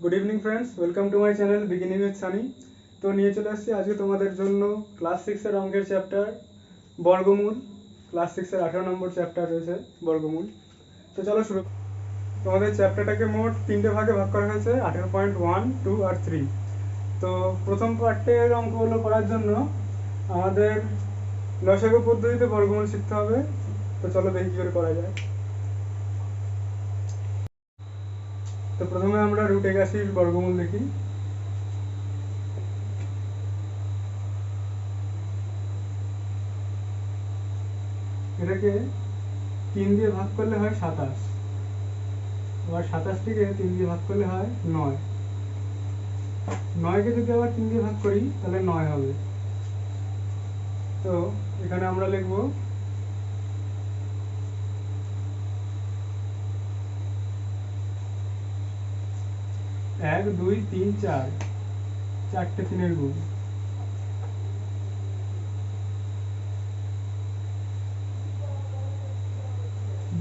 Good evening friends, welcome to my channel beginning with Sunny. তো নিয়ে চলে আসছি আজকে তোমাদের জন্য ক্লাস 6-এর অঙ্কের চ্যাপ্টার বর্গমূল। ক্লাস 6-এর 18 নম্বর চ্যাপ্টার রয়েছে বর্গমূল। তো চলো শুরু। তোমাদের চ্যাপ্টারটাকে মোট 3টে ভাগে ভাগ করা হয়েছে, 18.1, 2 আর 3। তো প্রথম পার্টের অঙ্কগুলো করার জন্য আমাদের লসাগু পদ্ধতিতে বর্গমূল শিখতে হবে। তো চলো দেখি কী করে করা যায়। তো প্রথমে আমরা √৮০ বর্গমূল দেখি। এটাকে 3 দিয়ে ভাগ করলে হয় 27, আবার 27টিকে 3 দিয়ে ভাগ করলে হয় 9। 9কে যদি আবার 3 দিয়ে ভাগ করি তাহলে 9 হবে। তো এখানে আমরা লিখব 1 2 3 4, 4টে 3-এর গুণ।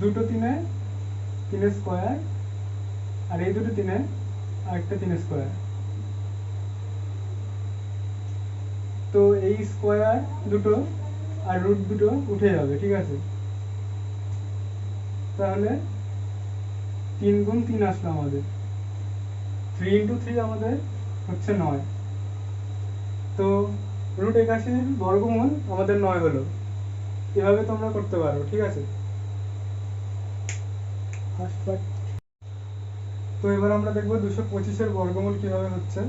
দুটো 3-এ 3 স্কোয়ার, আর এই দুটো 3-এ আরেকটা 3 স্কোয়ার। তো এই স্কোয়ার দুটো আর রুট দুটো উঠে যাবে, ঠিক আছে। তাহলে 3 গুণ 3 আসলো আমাদের। 3 ইন্টু 3 আমাদের হচ্ছে 9। তো √৮০ বর্গমূল আমাদের 9 হলো। এভাবে তোমরা করতে পারো, ঠিক আছে। First part. তো এবার আমরা দেখবো 225-এর বর্গমূল কিভাবে হচ্ছে।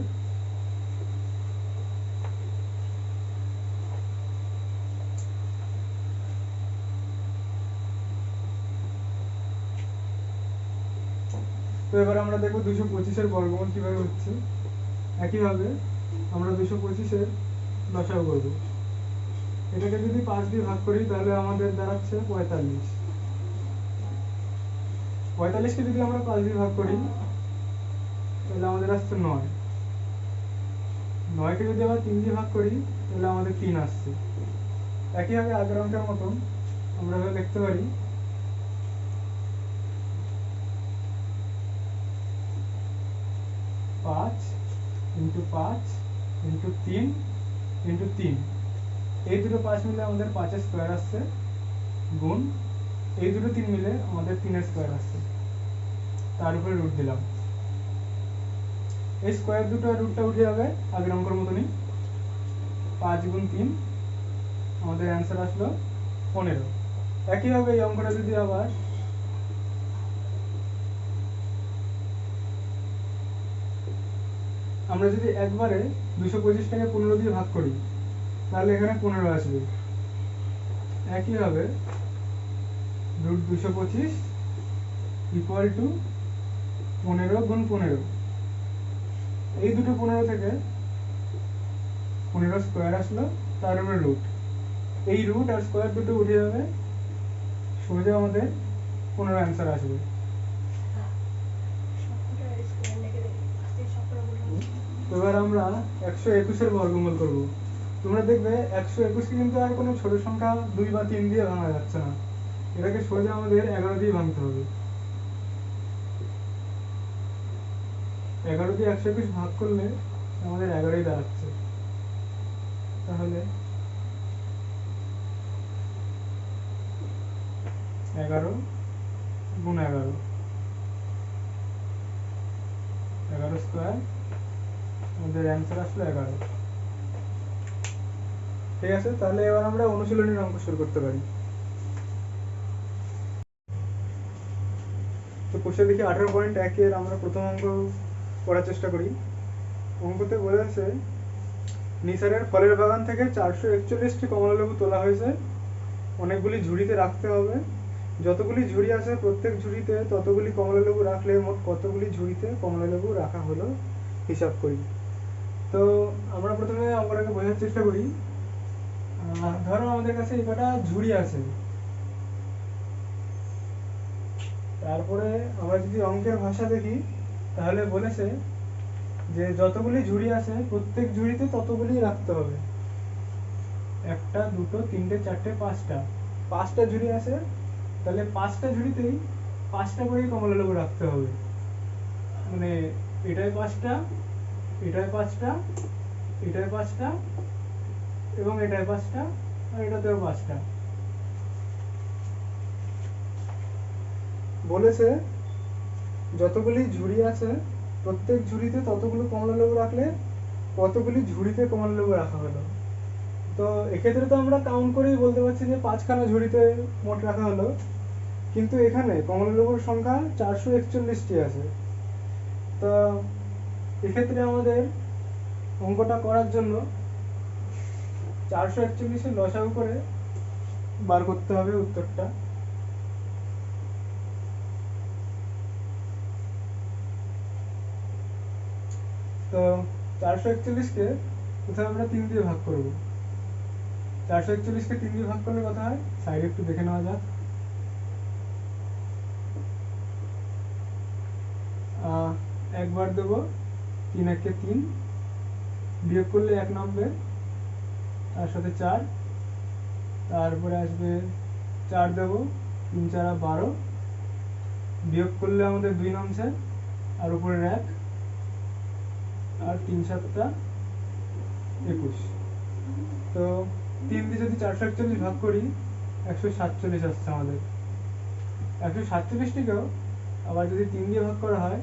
তো এবার আমরা দেখবো 225-এর বর্গমূল কিভাবে হচ্ছে। একইভাবে আমরা 225-এর লসাগু করবো। এটাকে যদি 5 দিয়ে ভাগ করি তাহলে আমাদের দাঁড়াচ্ছে 45। 45কে যদি আমরা 5 দিয়ে ভাগ করি তাহলে আমাদের আসছে 9। 9কে যদি আবার 3 দিয়ে ভাগ করি তাহলে আমাদের 3 আসছে। একইভাবে আগের অঙ্কের মতন আমরা লিখতে পারি 5 ইন্টু 5 ইন্টু 3 ইন্টু 3। এই দুটো 5 মিলে আমাদের 5 স্কোয়ার আসছে, গুণ এই দুটো 3 মিলে আমাদের 3 স্কোয়ার আসছে, তার উপরে রুট দিলাম। এই স্কোয়ার দুটো রুটটা উঠে যাবে আগের অঙ্কের মতনই। 5 গুণ 3 আমাদের অ্যান্সার আসলো 15। একইভাবে এই অঙ্কটা যদি আবার আমরা যদি একবারে 225টাকে 15 দিয়ে ভাগ করি তাহলে এখানে 15 আসবে। একইভাবে √225 ইকুয়াল টু 15 গুণ 15। এই দুটো 15 থেকে 15 স্কোয়ার আসলো, তার উপরে রুট। এই রুট আর স্কোয়ার দুটো উঠে যাবে, সোজা আমাদের 15 অ্যান্সার আসবে। এবার আমরা 121-এর বর্গমূল করব। তোমরা দেখবে 121কে কিন্তু আর কোনো ছোট সংখ্যা 2 বা 3 দিয়ে ভাঙা যাচ্ছে না, এটাকে সোজা আমাদের 11 দিয়ে ভাঙতে হবে। 11 দিয়ে 121 ভাগ করলে আমাদের 11ই দাঁড়াচ্ছে। তাহলে 11 গুণ 11, 11 স্কোয়ার, আমাদের অ্যান্সার আসলো 11। ঠিক আছে, তাহলে এবার আমরা অনুশীলনীর অঙ্ক শুরু করতে পারি। তো কোষে দেখি 18.1-এর আমরা প্রথম অঙ্ক করার চেষ্টা করি। অঙ্কতে বলেছে নিসারের ফলের বাগান থেকে 441টি কমলালেবু তোলা হয়েছে, অনেকগুলি ঝুড়িতে রাখতে হবে। যতগুলি ঝুড়ি আছে প্রত্যেক ঝুড়িতে ততগুলি কমলালেবু রাখলে মোট কতগুলি ঝুড়িতে কমলালেবু রাখা হলো হিসাব করি। তো আমরা প্রথমে অঙ্কটাকে বোঝার চেষ্টা করি। ধরো আমাদের কাছে এই কটা ঝুড়ি আছে। তারপরে আমরা যদি অঙ্কের ভাষা দেখি তাহলে বলেছে যে যতগুলি ঝুড়ি আছে প্রত্যেক ঝুড়িতে ততগুলি রাখতে হবে। 1টা 2টো 3টে 4টে 5টা, 5টা ঝুড়ি আছে, তাহলে 5টা ঝুড়িতেই 5টা করেই কমলালেবু রাখতে হবে। মানে এটাই 5টা, এটাই 5টা, এটাই 5টা এবং এটাই 5টা আর এটাতেও 5টা। বলেছে যতগুলি ঝুড়ি আছে প্রত্যেক ঝুড়িতে ততগুলো কমলালেবু রাখলে কতগুলি ঝুড়িতে কমলালেবু রাখা হলো। তো এক্ষেত্রে তো আমরা কাউন্ট করেই বলতে পারছি যে 5খানা ঝুড়িতে মোট রাখা হলো, কিন্তু এখানে কমলালেবুর সংখ্যা 441টি আছে। তো এক্ষেত্রে আমাদের অঙ্কটা করার জন্য 441-এর লসাগু করে বার করতে হবে উত্তরটা। তো 441-কে প্রথমে আমরা 3 দিয়ে ভাগ করব। 441-কে 3 দিয়ে ভাগ করলে কত হয় সাইডে একটু দেখে নেওয়া যাক। একবার দেবো 3 একে 3, বিয়োগ করলে 1 নামবে, তার সাথে 4, তারপরে আসবে 4 দেবো, 3 4 12, বিয়োগ করলে আমাদের 2 নামছে আর উপরে 1, আর 3 7 21। তো 3 দিয়ে যদি 441 ভাগ করি 147 আসছে আমাদের। 147টিকেও আবার যদি 3 দিয়ে ভাগ করা হয়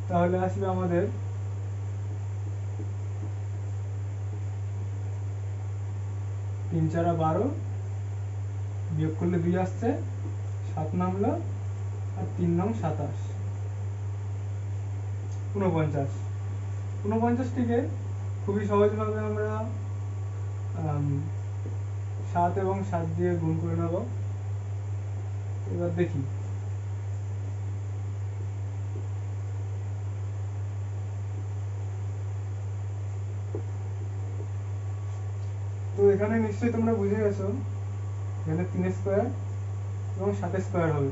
তাহলে আসবে আমাদের 3 4 12, বিয়োগ করলে 2 আসছে, 7 নামলো আর 3 নং 27, 49। 49টিকে খুবই সহজভাবে আমরা 7 এবং 7 দিয়ে গুণ করে নেব। এবার দেখি তো এখানে নিশ্চয়ই তোমরা বুঝে গেছো এখানে 3 স্কয়ার এবং 7 স্কয়ার হবে,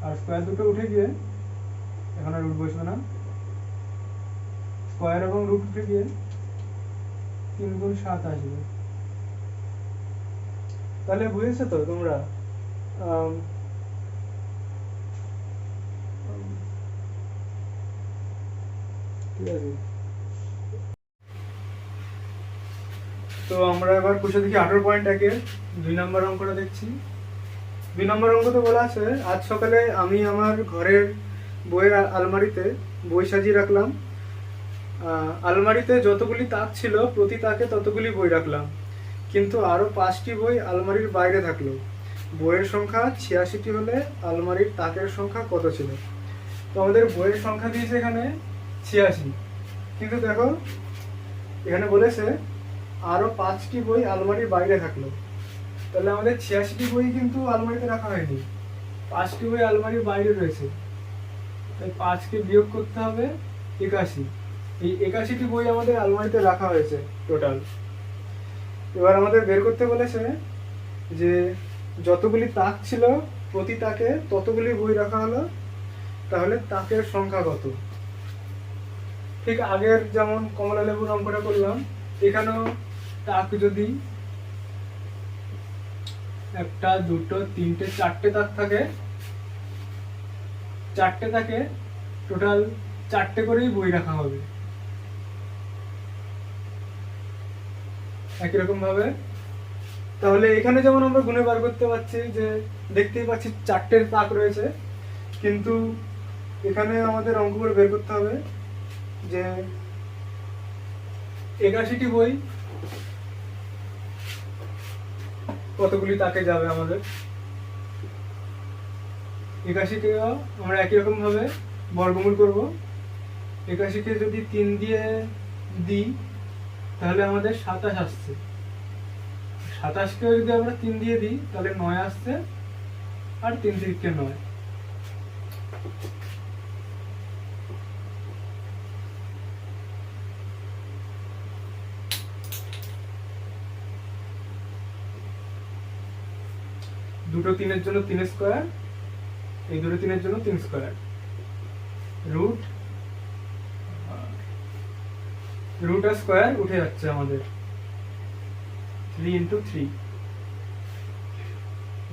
আর স্কয়ার দুটো উঠে গিয়ে এখন আর রুট বসবে না, স্কয়ার এবং রুট উঠে গিয়ে 3 গুণ 7 আসবে। তাহলে বুঝেছো তো তোমরা ঠিক আছে। তো আমরা এবার কুশে দেখি 18.1-এর 2 নম্বর অঙ্কটা দেখছি। 2 নম্বর অঙ্কতে বলা আছে আজ সকালে আমি আমার ঘরের বইয়ের আলমারিতে বই সাজিয়ে রাখলাম। আলমারিতে যতগুলি তাক ছিল প্রতি তাকে ততগুলি বই রাখলাম, কিন্তু আরো 5টি বই আলমারির বাইরে থাকলো। বইয়ের সংখ্যা 86টি হলে আলমারির তাকের সংখ্যা কত ছিল? তো আমাদের বইয়ের সংখ্যা দিয়েছে এখানে 86, কিন্তু দেখো এখানে বলেছে আরো 5টি বই আলমারির বাইরে থাকলো, তাহলে আমাদের 86টি বই কিন্তু আলমারিতে রাখা হয়নি, 5টি বই আলমারির বাইরে রয়েছে। তাই 5কে বিয়োগ করতে হবে 81, এই 81টি বই আমাদের আলমারিতে রাখা হয়েছে টোটাল। এবার আমাদের বের করতে বলেছে যে যতগুলি তাক ছিল প্রতি তাকে ততগুলি বই রাখা হলো, তাহলে তাকের সংখ্যা কত? ঠিক আগের যেমন কমলা লেবুর অঙ্কটা করলাম, এখানেও তাক যদি 1 2 3 4টে তাক থাকে, 4টে তাকে টোটাল 4টে করেই বই রাখা হবে। একই রকম ভাবে তাহলে এখানে যেমন আমরা গুণে বার করতে পারছি যে দেখতেই পাচ্ছি 4টে তাক রয়েছে, কিন্তু এখানে আমাদের অঙ্ক করে বের করতে হবে যে 81টি বই কতগুলি তাকে যাবে আমাদের। 81কে আমরা একই রকম ভাবে বর্গমূল করব। 81কে যদি 3 দিয়ে দিই তাহলে আমাদের 27 আসছে, 27কে যদি আমরা 3 দিয়ে দিই তাহলে 9 আসছে, আর 3 3 9। দুটো 3-এর জন্য 3 স্কয়ার, এই দুটো 3-এর জন্য 3 স্কয়ার, রুট আর স্কয়ার উঠে যাচ্ছে আমাদের 3 × 3,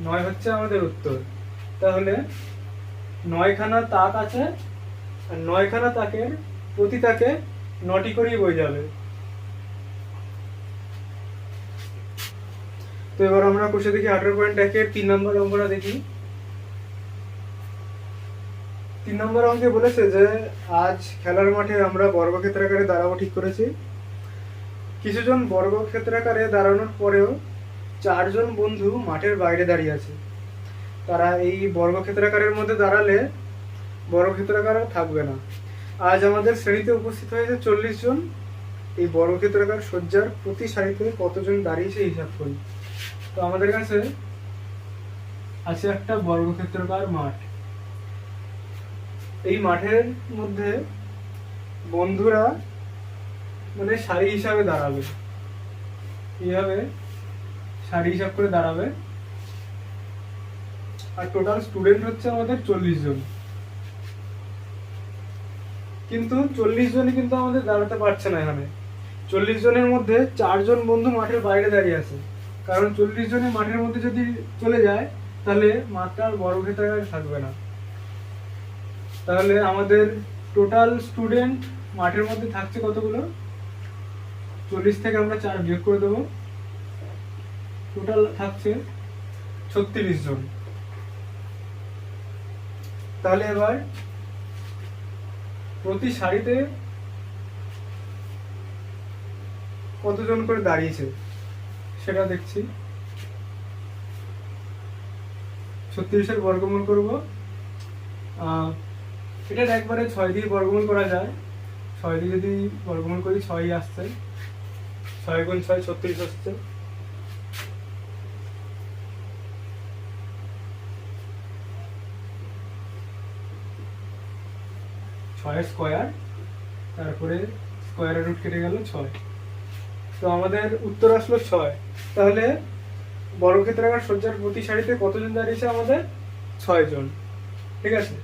9 হচ্ছে আমাদের উত্তর। তাহলে 9খানা তাক আছে আর 9খানা তাকের প্রতি তাকে 9টি করেই বই যাবে। তো এবার আমরা কষে দেখি 18.1 3 নম্বর অঙ্কটা দেখি। 3 নম্বর অঙ্কে বলেছে যে আজ খেলার মাঠে আমরা বর্গক্ষেত্রাকারে দাঁড়াবো ঠিক করেছি। কিছুজন বর্গক্ষেত্রাকারে দাঁড়ানোর পরেও 4 জন বন্ধু মাঠের বাইরে দাঁড়িয়ে আছে। তারা এই বর্গক্ষেত্রাকারের মধ্যে দাঁড়ালে বর্গক্ষেত্রাকার থাকবে না। আজ আমাদের শ্রেণীতে উপস্থিত হয়েছে 40 জন। এই বর্গক্ষেত্রাকার সজ্জার প্রতি সারিতে কতজন দাঁড়িয়েছে হিসাব করি। তো আমাদের কাছে আছে একটা বর্গক্ষেত্রাকার মাঠ। এই মাঠের মধ্যে বন্ধুরা মানে সারি হিসাবে দাঁড়াবে, এইভাবে সারি হিসাব করে দাঁড়াবে। আর টোটাল স্টুডেন্ট হচ্ছে আমাদের 40 জন। কিন্তু 40 জনই কিন্তু আমাদের দাঁড়াতে পারছে না এখানে। 40 জনের মধ্যে 4 জন বন্ধু মাঠের বাইরে দাঁড়িয়ে আছে। কারণ 40 জনই মাঠের মধ্যে যদি চলে যায় তাহলে মাঠটা আর বর্গক্ষেত্রাকার থাকবে না। তাহলে আমাদের টোটাল স্টুডেন্ট মাঠের মধ্যে থাকছে কতগুলো? 40 থেকে আমরা 4 বিয়োগ করে দেবো, টোটাল থাকছে 36 জন। তাহলে এবার প্রতি সারিতে কতজন করে দাঁড়িয়েছে সেটা দেখছি। 36-এর বর্গমূল করব। এটা একবারে 6 দিয়ে বর্গমূল করা যায়। 6 দিয়ে যদি বর্গমূল করি 6ই আসছে, 6 গুণ 6 36 আসছে। ছয়ের স্কোয়ার, তারপরে স্কোয়ারের রুট কেটে গেল 6। তো আমাদের উত্তর আসলো 6। তাহলে বর্গক্ষেত্রাকার সজ্জার প্রতি সারিতে কতজন দাঁড়িয়েছে? আমাদের 6 জন। ঠিক আছে।